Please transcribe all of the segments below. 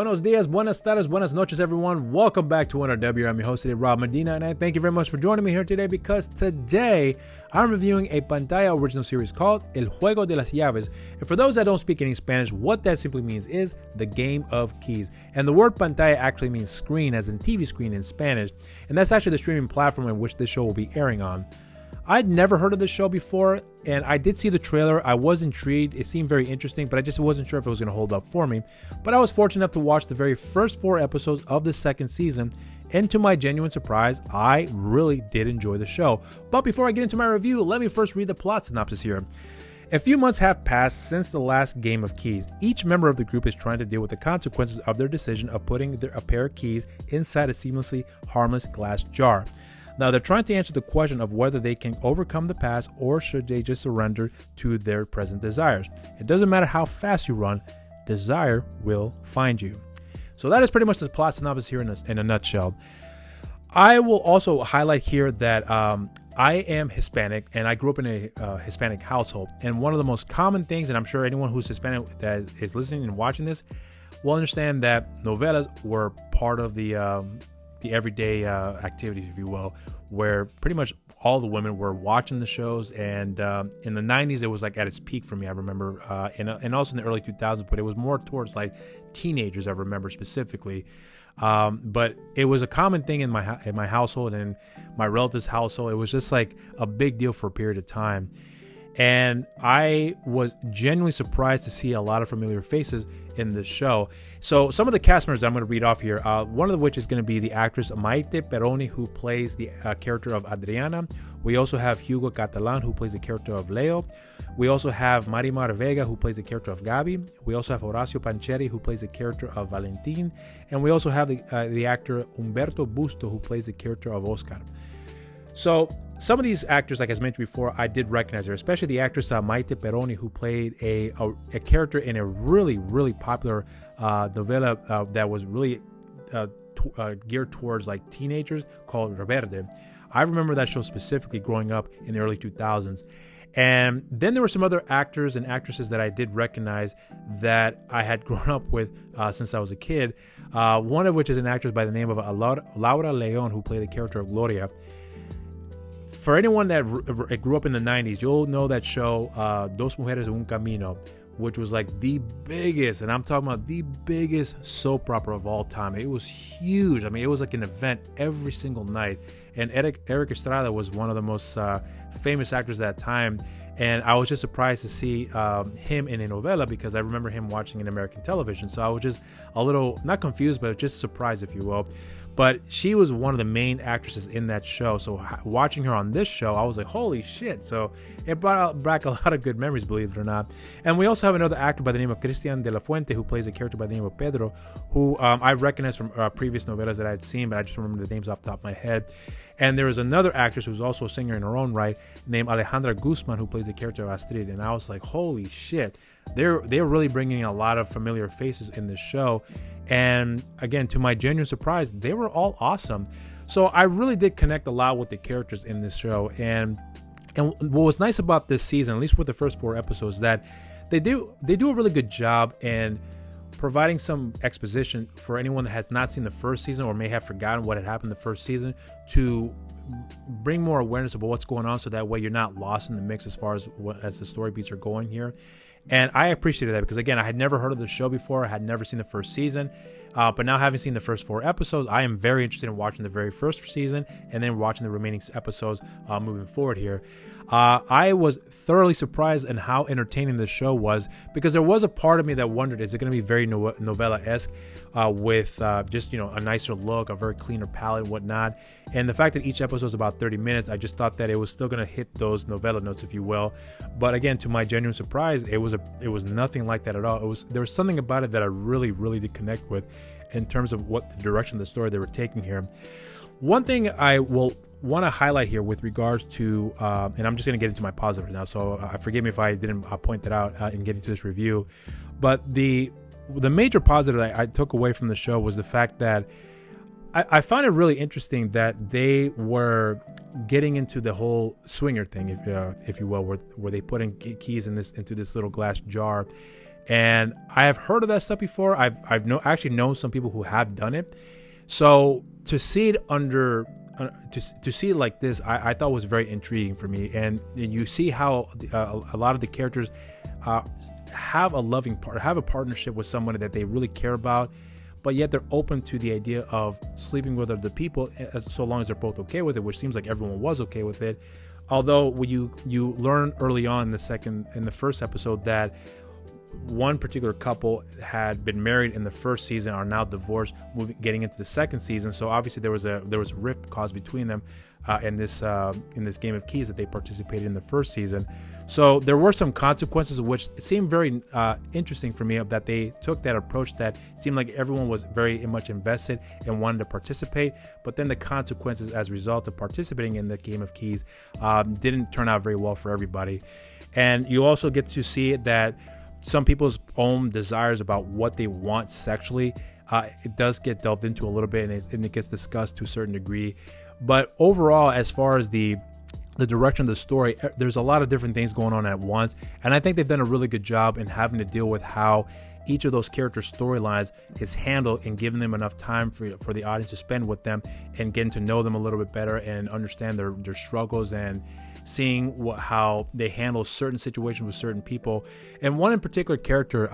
Buenos dias, buenas tardes, buenas noches, everyone. Welcome back to NRW. I'm your host today, Rob Medina, and I thank you very much for joining me here today because today I'm reviewing a Pantaya original series called El Juego de las Llaves. And for those that don't speak any Spanish, what that simply means is the game of keys. And the word Pantaya actually means screen, as in TV screen in Spanish. And that's actually the streaming platform in which this show will be airing on. I'd never heard of this show before, and I did see the trailer. I was intrigued. It seemed very interesting, but I just wasn't sure if it was going to hold up for me. But I was fortunate enough to watch the very first 4 episodes of the second season, and to my genuine surprise, I really did enjoy the show. But before I get into my review, let me first read the plot synopsis here. A few months have passed since the last game of keys. Each member of the group is trying to deal with the consequences of their decision of putting a pair of keys inside a seemingly harmless glass jar. Now, they're trying to answer the question of whether they can overcome the past or should they just surrender to their present desires. It doesn't matter how fast you run, desire will find you. So that is pretty much the plot synopsis here in a nutshell. I will also highlight here that I am Hispanic and I grew up in a Hispanic household. And one of the most common things, and I'm sure anyone who's Hispanic that is listening and watching this will understand that novelas were part of the everyday activities, if you will, where pretty much all the women were watching the shows. And in the 90s, it was like at its peak for me, I remember, and also in the early 2000s, but it was more towards like teenagers, I remember specifically. But it was a common thing in my household and my relatives' household. It was just like a big deal for a period of time. And I was genuinely surprised to see a lot of familiar faces in this show. So some of the cast members that I'm going to read off here, one of which is going to be the actress Maite Perroni, who plays the character of Adriana. We also have Hugo Catalan, who plays the character of Leo. We also have Marimar Vega, who plays the character of Gabi. We also have Horacio Pancheri, who plays the character of Valentin. And we also have the actor Humberto Busto, who plays the character of Oscar. So some of these actors, like I mentioned before, I did recognize her, especially the actress Maite Perroni, who played a character in a really, really popular novela that was really geared towards like teenagers called Reverde. I remember that show specifically growing up in the early 2000s. And then there were some other actors and actresses that I did recognize that I had grown up with since I was a kid. One of which is an actress by the name of Laura Leon, who played the character of Gloria. For anyone that grew up in the 90s, you'll know that show, Dos Mujeres Un Camino, which was like the biggest, and I'm talking about the biggest soap opera of all time. It was huge. I mean, it was like an event every single night. And Eric Estrada was one of the most famous actors at that time. And I was just surprised to see him in a novela because I remember him watching in American television. So I was just a little, not confused, but just surprised, if you will. But she was one of the main actresses in that show. So watching her on this show, I was like, holy shit. So it brought back a lot of good memories, believe it or not. And we also have another actor by the name of Cristian de la Fuente, who plays a character by the name of Pedro, who I recognize from previous novelas that I had seen, but I just remember the names off the top of my head. And there was another actress who's also a singer in her own right, named Alejandra Guzman, who plays the character of Astrid. And I was like, holy shit. They're really bringing a lot of familiar faces in this show. And again, to my genuine surprise, they were all awesome. So I really did connect a lot with the characters in this show. And what was nice about this season, at least with the first 4 episodes, that they do a really good job in providing some exposition for anyone that has not seen the first season or may have forgotten what had happened in the first season, to bring more awareness about what's going on, so that way you're not lost in the mix as far as the story beats are going here. And I appreciated that because, again, I had never heard of the show before. I had never seen the first season. But now, having seen the first 4 episodes, I am very interested in watching the very first season and then watching the remaining episodes moving forward here. I was thoroughly surprised in how entertaining the show was, because there was a part of me that wondered, is it going to be very novella-esque with just, a nicer look, a very cleaner palette and whatnot. And the fact that each episode is about 30 minutes, I just thought that it was still going to hit those novella notes, if you will. But again, to my genuine surprise, it was nothing like that at all. There was something about it that I really, really did connect with in terms of what the direction of the story they were taking here. One thing I will want to highlight here with regards to, and I'm just going to get into my positive now, so forgive me if I didn't point that out in getting to this review. But the major positive that I took away from the show was the fact that I found it really interesting that they were getting into the whole swinger thing, if you will, where they put in keys into this little glass jar. And I have heard of that stuff before. I've actually known some people who have done it. So to see it to see it like this, I thought was very intriguing for me. And you see how a lot of the characters have a partnership with somebody that they really care about, but yet they're open to the idea of sleeping with other people, so long as they're both okay with it, which seems like everyone was okay with it. Although when you learn early on in the first episode that one particular couple had been married in the first season, are now divorced, getting into the second season. So obviously there was a rift caused between them in this game of keys that they participated in the first season. So there were some consequences, which seemed very interesting for me, that they took that approach that seemed like everyone was very much invested and wanted to participate, but then the consequences as a result of participating in the game of keys didn't turn out very well for everybody. And you also get to see that some people's own desires about what they want sexually, it does get delved into a little bit, and it gets discussed to a certain degree. But overall, as far as the direction of the story, there's a lot of different things going on at once, and I think they've done a really good job in having to deal with how each of those characters' storylines is handled, and giving them enough time for the audience to spend with them and getting to know them a little bit better and understand their struggles, and seeing how they handle certain situations with certain people. And one in particular character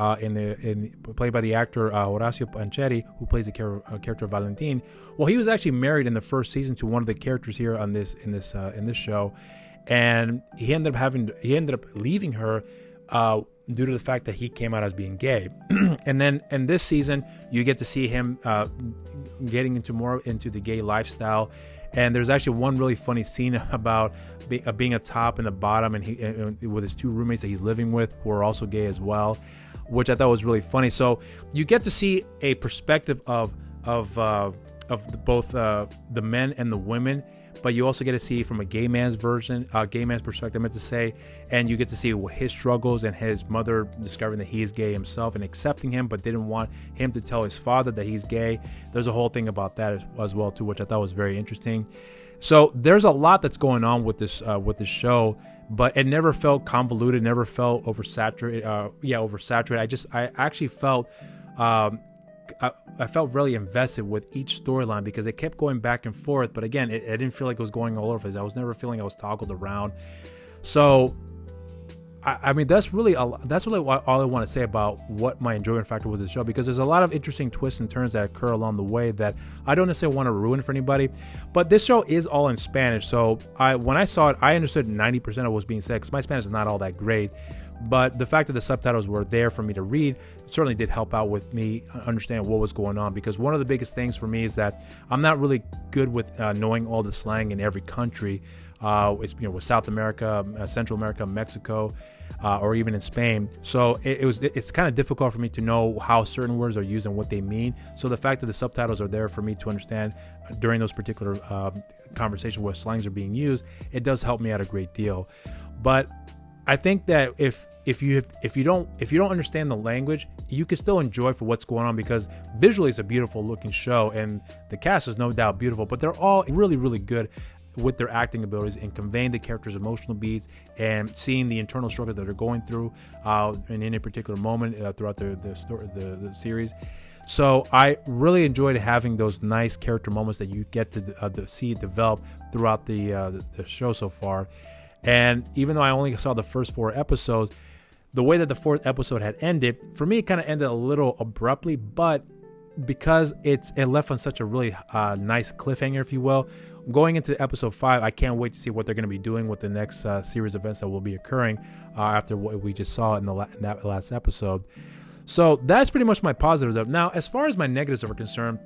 played by the actor Horacio Pancheri, who plays the character of Valentin. Well, he was actually married in the first season to one of the characters here in this show, and he ended up leaving her due to the fact that he came out as being gay. And then in this season, you get to see him getting into the gay lifestyle. And there's actually one really funny scene about being a top and a bottom, and with his two roommates that he's living with, who are also gay as well, which I thought was really funny. So you get to see a perspective of both the men and the women, but you also get to see from a gay man's perspective, I meant to say, and you get to see his struggles and his mother discovering that he is gay himself and accepting him, but didn't want him to tell his father that he's gay. There's a whole thing about that as well too, which I thought was very interesting. So there's a lot that's going on with this show, but it never felt convoluted, never felt oversaturated. I actually felt I felt really invested with each storyline because it kept going back and forth. But again, it didn't feel like it was going all over the place. I was never feeling I was toggled around. So, I mean, that's really all I want to say about what my enjoyment factor with this show, because there's a lot of interesting twists and turns that occur along the way that I don't necessarily want to ruin for anybody. But this show is all in Spanish, so when I saw it, I understood 90% of what was being said, because my Spanish is not all that great. But the fact that the subtitles were there for me to read certainly did help out with me understanding what was going on, because one of the biggest things for me is that I'm not really good with knowing all the slang in every country. With South America, Central America, Mexico, or even in Spain. So it's kind of difficult for me to know how certain words are used and what they mean. So the fact that the subtitles are there for me to understand during those particular conversations where slangs are being used, it does help me out a great deal. But I think that if you don't understand the language, you can still enjoy for what's going on, because visually it's a beautiful looking show and the cast is no doubt beautiful, but they're all really, really good with their acting abilities and conveying the characters' emotional beats and seeing the internal struggle that they're going through in any particular moment throughout the series. So I really enjoyed having those nice character moments that you get to see develop throughout the show so far. And even though I only saw the first 4 episodes, the way that the 4th episode had ended, for me, it kind of ended a little abruptly, but because it left on such a really nice cliffhanger, if you will, going into episode 5, I can't wait to see what they're going to be doing with the next series of events that will be occurring after what we just saw in that last episode. So that's pretty much my positives of it. Now, as far as my negatives are concerned,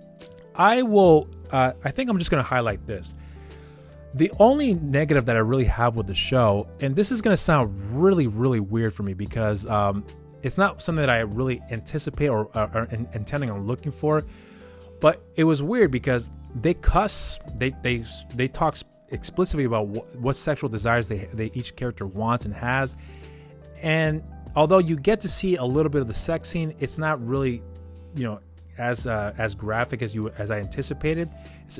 I think I'm just going to highlight this. The only negative that I really have with the show, and this is going to sound really, really weird for me, because it's not something that I really anticipate or are intending on looking for, but it was weird because they cuss, they talk explicitly about what sexual desires they each character wants and has, and although you get to see a little bit of the sex scene, it's not really, as graphic as I anticipated.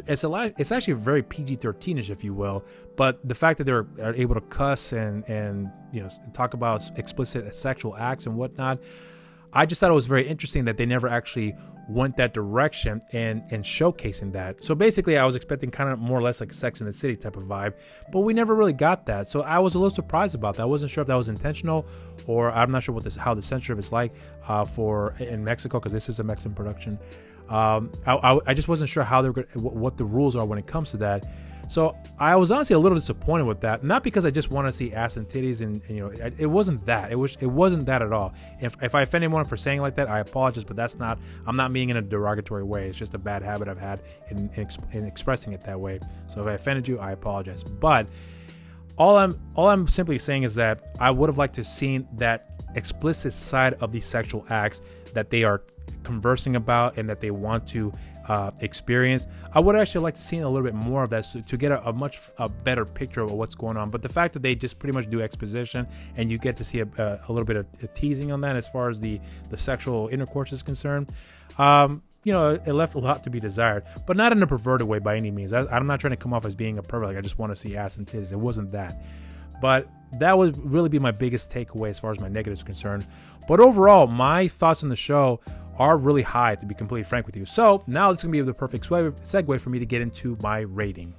It's actually very PG-13ish, if you will. But the fact that they're able to cuss and talk about explicit sexual acts and whatnot, I just thought it was very interesting that they never actually went that direction and showcasing that. So basically I was expecting kind of more or less like a Sex and the City type of vibe, but we never really got that. So I was a little surprised about that. I wasn't sure if that was intentional, or I'm not sure how the censorship is like in Mexico, because this is a Mexican production. I just wasn't sure what the rules are when it comes to that. So I was honestly a little disappointed with that, not because I just want to see ass and titties, and it wasn't that. It wasn't that at all. If I offend anyone for saying like that, I apologize, but I'm not being in a derogatory way. It's just a bad habit I've had in expressing it that way. So if I offended you, I apologize. But all I'm simply saying is that I would have liked to have seen that explicit side of these sexual acts that they are conversing about and that they want to experience. I would actually like to see a little bit more of that, to get a much better picture of what's going on. But the fact that they just pretty much do exposition and you get to see a little bit of teasing on that as far as the sexual intercourse is concerned, it left a lot to be desired, but not in a perverted way by any means. I'm not trying to come off as being a pervert, like I just want to see ass and titties. It wasn't that. But that would really be my biggest takeaway as far as my negative is concerned. But overall, my thoughts on the show are really high, to be completely frank with you. So now it's going to be the perfect segue for me to get into my rating.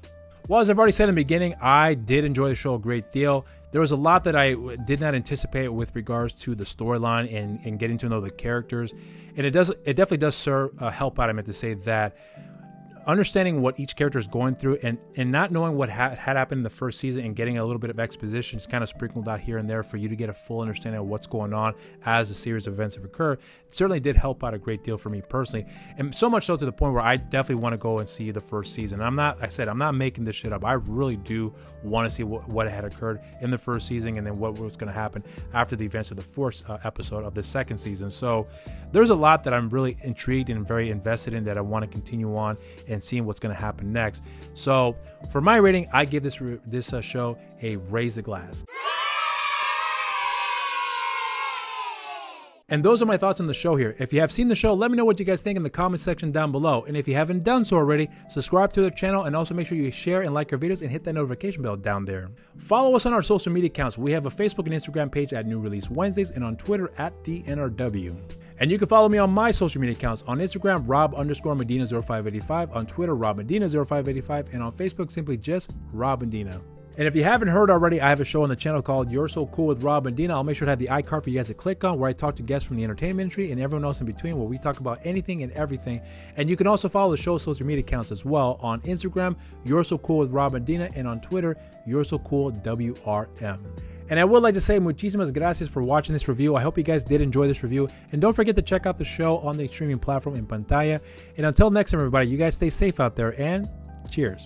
Well, as I've already said in the beginning, I did enjoy the show a great deal. There was a lot that I did not anticipate with regards to the storyline and getting to know the characters. And it definitely does help out, I meant to say, that understanding what each character is going through and not knowing what had happened in the first season and getting a little bit of exposition just kind of sprinkled out here and there for you to get a full understanding of what's going on as the series of events have occurred, it certainly did help out a great deal for me personally. And so much so to the point where I definitely want to go and see the first season. And I'm not making this shit up. I really do want to see what had occurred in the first season and then what was going to happen after the events of the fourth episode of the second season. So there's a lot that I'm really intrigued and very invested in that I want to continue on and seeing what's going to happen next. So for my rating, I give this show a raise the glass. And those are my thoughts on the show here. If you have seen the show, let me know what you guys think in the comment section down below. And if you haven't done so already, subscribe to the channel and also make sure you share and like our videos and hit that notification bell down there. Follow us on our social media accounts. We have a Facebook and Instagram page at New Release Wednesdays and on Twitter at the NRW. And you can follow me on my social media accounts on Instagram, Rob_Medina0585, on Twitter, RobMedina0585, and on Facebook, simply just Rob Medina. And if you haven't heard already, I have a show on the channel called You're So Cool with Rob Medina. I'll make sure to have the iCard for you guys to click on, where I talk to guests from the entertainment industry and everyone else in between, where we talk about anything and everything. And you can also follow the show's social media accounts as well on Instagram, You're So Cool with Rob Medina, and on Twitter, You're So Cool WRM. And I would like to say muchísimas gracias for watching this review. I hope you guys did enjoy this review. And don't forget to check out the show on the streaming platform in Pantaya. And until next time, everybody, you guys stay safe out there and cheers.